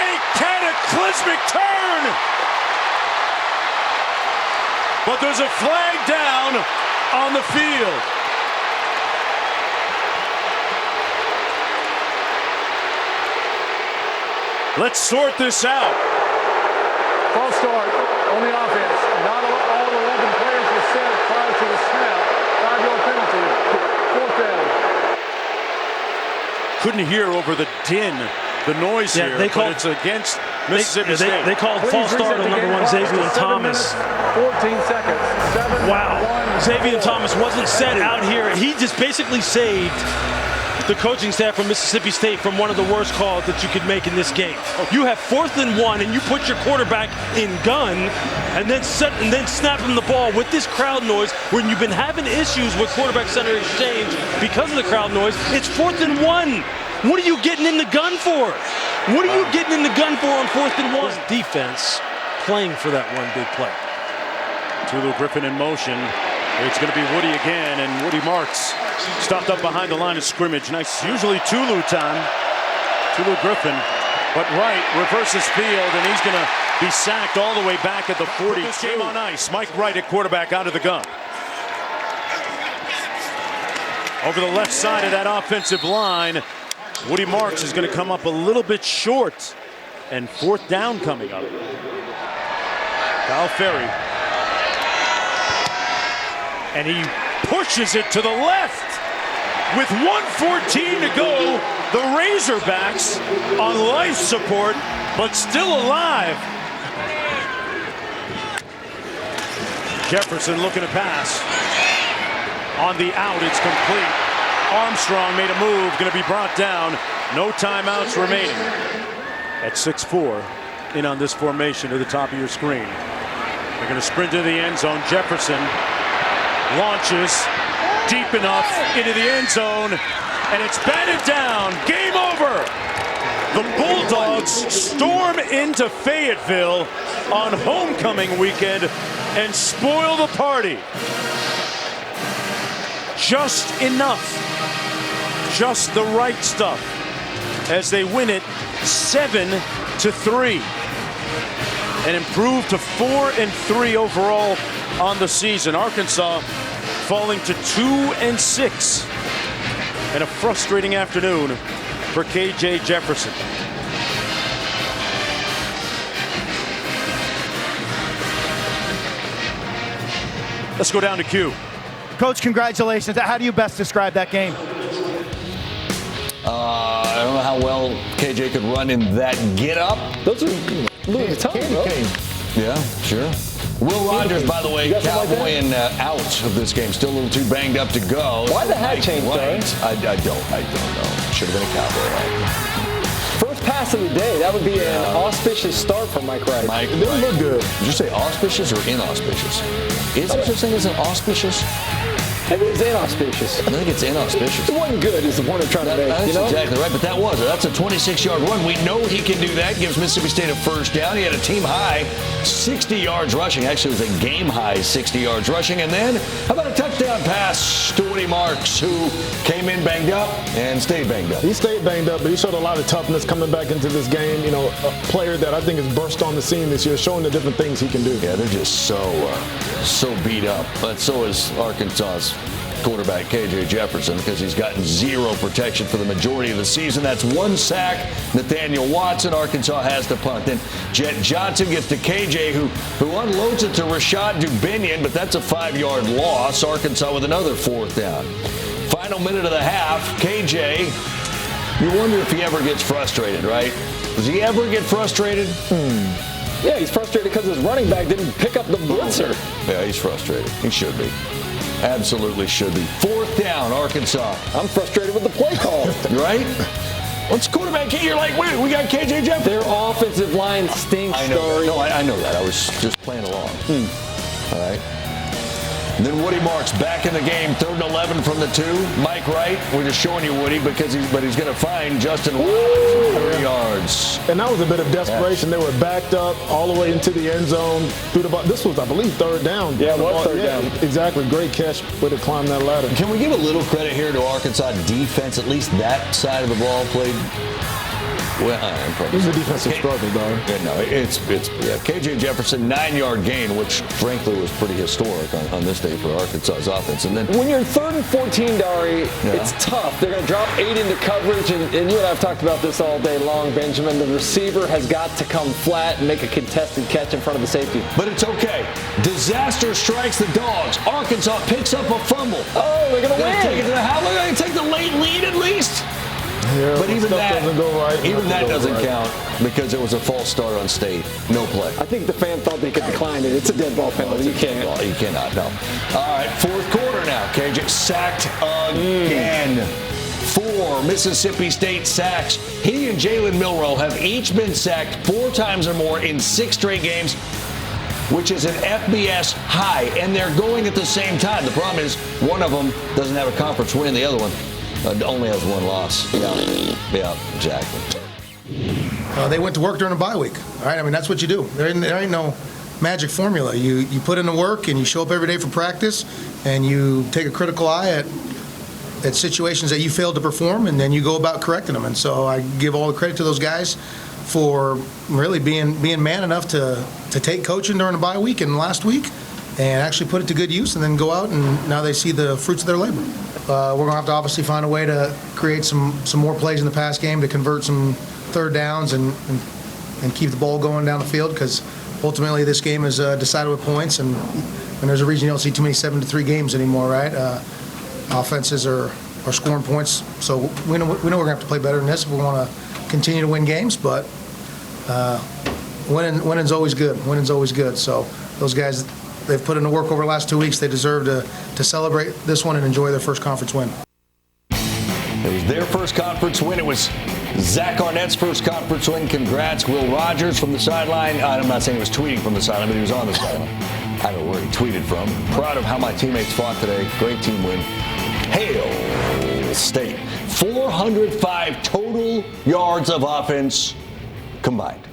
A cataclysmic turn. But there's a flag down on the field. Let's sort this out. False start on the offense. Not all 11 players were set prior to the snap. 5-yard penalty. Fourth down. Couldn't hear over the din, the noise here, but it's against Mississippi State. They called false start on number 1 Xavier Thomas. 14 seconds. Wow. Xavier Thomas wasn't set out here. He just basically saved the coaching staff from Mississippi State from one of the worst calls that you could make in this game. You have 4th and 1, and you put your quarterback in gun, and then snap him the ball with this crowd noise. When you've been having issues with quarterback center exchange because of the crowd noise, it's 4th and 1. What are you getting in the gun for? What are you getting in the gun for on 4th and 1? Defense playing for that one big play. Tulu Griffin in motion. It's going to be Woody again, and Woody Marks stopped up behind the line of scrimmage. Nice, usually Tulu time. Tulu Griffin, but Wright reverses field, and he's going to be sacked all the way back at the 40. Game on ice. Mike Wright at quarterback out of the gun. Over the left side of that offensive line, Woody Marks is going to come up a little bit short, and 4th down coming up. Kyle Ferry. And he pushes it to the left. With 1:14 to go, the Razorbacks on life support, but still alive. Jefferson looking to pass. On the out, it's complete. Armstrong made a move, going to be brought down. No timeouts remaining. At 6'4", in on this formation to the top of your screen. They're going to sprint to the end zone. Jefferson launches deep enough into the end zone, and it's batted down. Game over. The Bulldogs storm into Fayetteville on homecoming weekend and spoil the party. Just enough. Just the right stuff as they win it 7-3 and improve to 4-3 overall on the season. Arkansas falling to 2-6, and a frustrating afternoon for KJ Jefferson. Let's go down to Q. Coach, congratulations. How do you best describe that game? I don't know how well KJ could run in that get-up. Those are Louis Vuitton, bro. Yeah, sure. Will Rogers, by the way, cowboy and out of this game. Still a little too banged up to go. Why the hat change, though? I don't know. Should have been a cowboy, right? First pass of the day. That would be an auspicious start for Mike Wright. Mike It didn't look good. Did you say auspicious or inauspicious? Is there such thing as an auspicious? Maybe it's inauspicious. I think it's inauspicious. It wasn't good is the point I'm trying to make. That's exactly right, but that's a 26-yard run. We know he can do that. Gives Mississippi State a first down. He had a team high 60 yards rushing. Actually, it was a game high 60 yards rushing. And then, how about a touchdown pass to Woody Marks, who came in banged up and stayed banged up? He stayed banged up, but he showed a lot of toughness coming back into this game. You know, a player that I think has burst on the scene this year, showing the different things he can do. Yeah, they're just so beat up. But so is Arkansas's quarterback KJ Jefferson, because he's gotten zero protection for the majority of the season. That's 1 sack. Nathaniel Watson, Arkansas has to punt. Then Jet Johnson gets to KJ, who unloads it to Rashad Dubinion, but that's a 5-yard loss. Arkansas with another 4th down. Final minute of the half, KJ You wonder if he ever gets frustrated, right? Does he ever get frustrated? Yeah, he's frustrated because his running back didn't pick up the blitzer. Yeah, he's frustrated. He should be. Absolutely should be. 4th down, Arkansas. I'm frustrated with the play call. Right? What's quarterback here? You're like, wait, we got KJ Jefferson. Their offensive line stinks, I know. Story. No, I know that. I was just playing along. All right. And then Woody Marks back in the game, 3rd and 11 from the 2. Mike Wright, we're just showing you Woody because he's going to find Justin Watts 30 yards. And that was a bit of desperation. They were backed up all the way into the end zone. Through the ball. This was, I believe, 3rd down. Yeah, it was 3rd down. Exactly. Great catch way to climb that ladder. Can we give a little credit here to Arkansas defense? At least that side of the ball played well. This is a defensive struggle, though. Yeah, no, it's KJ Jefferson 9-yard gain, which frankly was pretty historic on this day for Arkansas's offense. And then when you're 3rd and 14, Dari, it's tough. They're going to drop 8 into coverage, and you and I have talked about this all day long, Benjamin. The receiver has got to come flat and make a contested catch in front of the safety. But it's okay. Disaster strikes the Dogs. Arkansas picks up a fumble. Oh, they're going to win. Take it to the house. They're going to take the late lead at least. Yeah, but even that doesn't go right. Even that doesn't count because it was a false start on State. No play. I think the fan thought they could decline it. It's a dead ball penalty. You can't. You cannot. No. All right, 4th quarter now. KJ sacked again. 4 Mississippi State sacks. He and Jalen Milroe have each been sacked 4 times or more in 6 straight games, which is an FBS high, and they're going at the same time. The problem is one of them doesn't have a conference win. The other one only has 1 loss. Yeah, exactly. They went to work during a bye week. All right, I mean, that's what you do. There ain't no magic formula. You put in the work and you show up every day for practice and you take a critical eye at situations that you failed to perform, and then you go about correcting them. And so I give all the credit to those guys for really being man enough to take coaching during a bye week and last week and actually put it to good use and then go out and now they see the fruits of their labor. We're going to have to obviously find a way to create some more plays in the pass game to convert some 3rd downs and keep the ball going down the field, because ultimately this game is decided with points, and there's a reason you don't see too many 7-3 games anymore, right? Offenses are scoring points, so we know we're going to have to play better than this if we want to continue to win games, but winning's always good. Winning's always good. So those guys, they've put in the work over the last 2 weeks. They deserve to celebrate this one and enjoy their first conference win. It was their first conference win. It was Zach Arnett's first conference win. Congrats, Will Rogers from the sideline. I'm not saying he was tweeting from the sideline, but he was on the sideline. I don't know where he tweeted from. Proud of how my teammates fought today. Great team win. Hail State. 405 total yards of offense combined.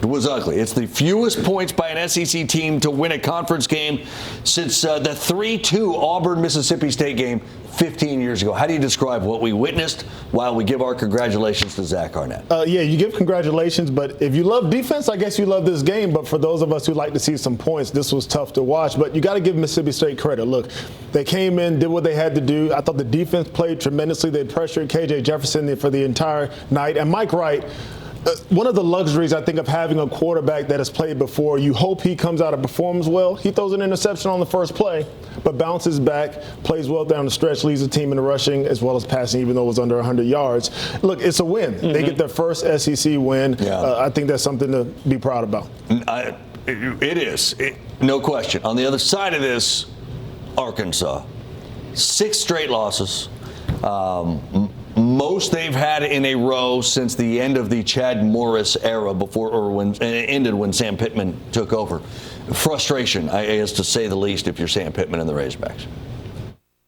It was ugly. It's the fewest points by an SEC team to win a conference game since the 3-2 Auburn-Mississippi State game 15 years ago. How do you describe what we witnessed while we give our congratulations to Zach Arnett? Yeah, you give congratulations, but if you love defense, I guess you love this game. But for those of us who like to see some points, this was tough to watch. But you got to give Mississippi State credit. Look, they came in, did what they had to do. I thought the defense played tremendously. They pressured KJ Jefferson for the entire night. And Mike Wright, one of the luxuries, I think, of having a quarterback that has played before, you hope he comes out and performs well. He throws an interception on the first play, but bounces back, plays well down the stretch, leads the team in the rushing as well as passing, even though it was under 100 yards. Look, it's a win. Mm-hmm. They get their first SEC win. Yeah. I think that's something to be proud about. It is. No question. On the other side of this, Arkansas, 6 straight losses. Most they've had in a row since the end of the Chad Morris era when it ended when Sam Pittman took over. Frustration, is to say the least, if you're Sam Pittman and the Razorbacks.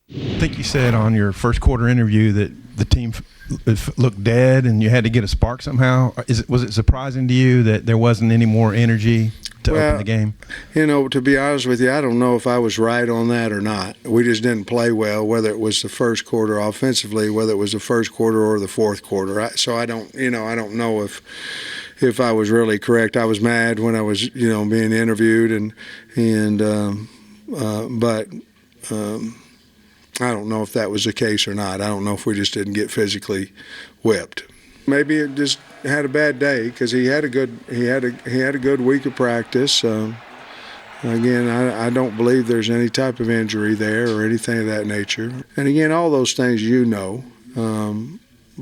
I think you said on your first quarter interview that the team looked dead and you had to get a spark somehow. Was it surprising to you that there wasn't any more energy to open the game? To be honest with you, I don't know if I was right on that or not. We just didn't play well, whether it was the first quarter offensively, whether it was the first quarter or the fourth quarter. So I don't know if I was really correct. I was mad when I was, being interviewed, but I don't know if that was the case or not. I don't know if we just didn't get physically whipped. Maybe it just had a bad day because he had a good week of practice. Again, I don't believe there's any type of injury there or anything of that nature. And again, all those things but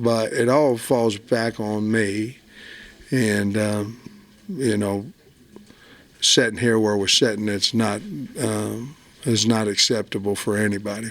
but it all falls back on me. And, you know, sitting here where we're sitting, it's not is not acceptable for anybody.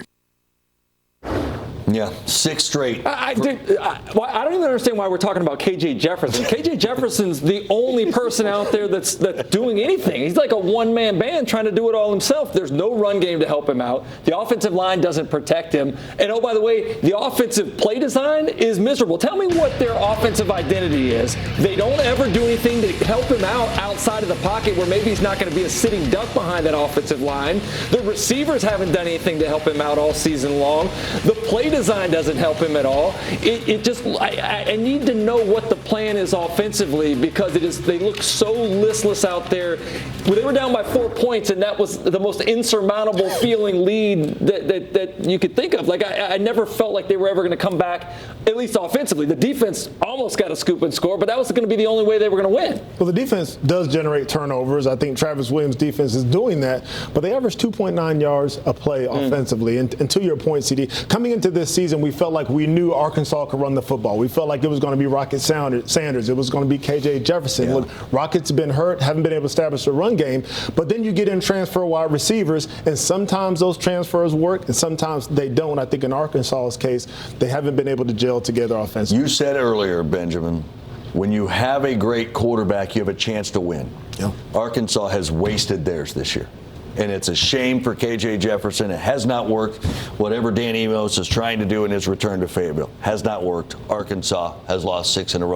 Yeah, 6 straight. I don't even understand why we're talking about KJ Jefferson. KJ Jefferson's the only person out there that's doing anything. He's like a one-man band trying to do it all himself. There's no run game to help him out. The offensive line doesn't protect him. And oh, by the way, the offensive play design is miserable. Tell me what their offensive identity is. They don't ever do anything to help him out outside of the pocket where maybe he's not going to be a sitting duck behind that offensive line. The receivers haven't done anything to help him out all season long. The play design doesn't help him at all. I need to know what the plan is offensively because they look so listless out there. Well, they were down by 4 points, and that was the most insurmountable feeling lead that you could think of. Like I never felt like they were ever going to come back, at least offensively. The defense almost got a scoop and score, but that was going to be the only way they were going to win. Well, the defense does generate turnovers. I think Travis Williams' defense is doing that, but they average 2.9 yards a play offensively. And to your point, CD, coming into this season, we felt like we knew Arkansas could run the football. We felt like it was going to be Rocket Sanders. It was going to be KJ Jefferson. Yeah. Look, Rockets have been hurt, haven't been able to establish a run game, but then you get in transfer wide receivers, and sometimes those transfers work, and sometimes they don't. I think in Arkansas's case, they haven't been able to gel together offensively. You said earlier, Benjamin, when you have a great quarterback, you have a chance to win. Yeah. Arkansas has wasted theirs this year. And it's a shame for KJ Jefferson. It has not worked. Whatever Dan Emos is trying to do in his return to Fayetteville has not worked. Arkansas has lost 6 in a row.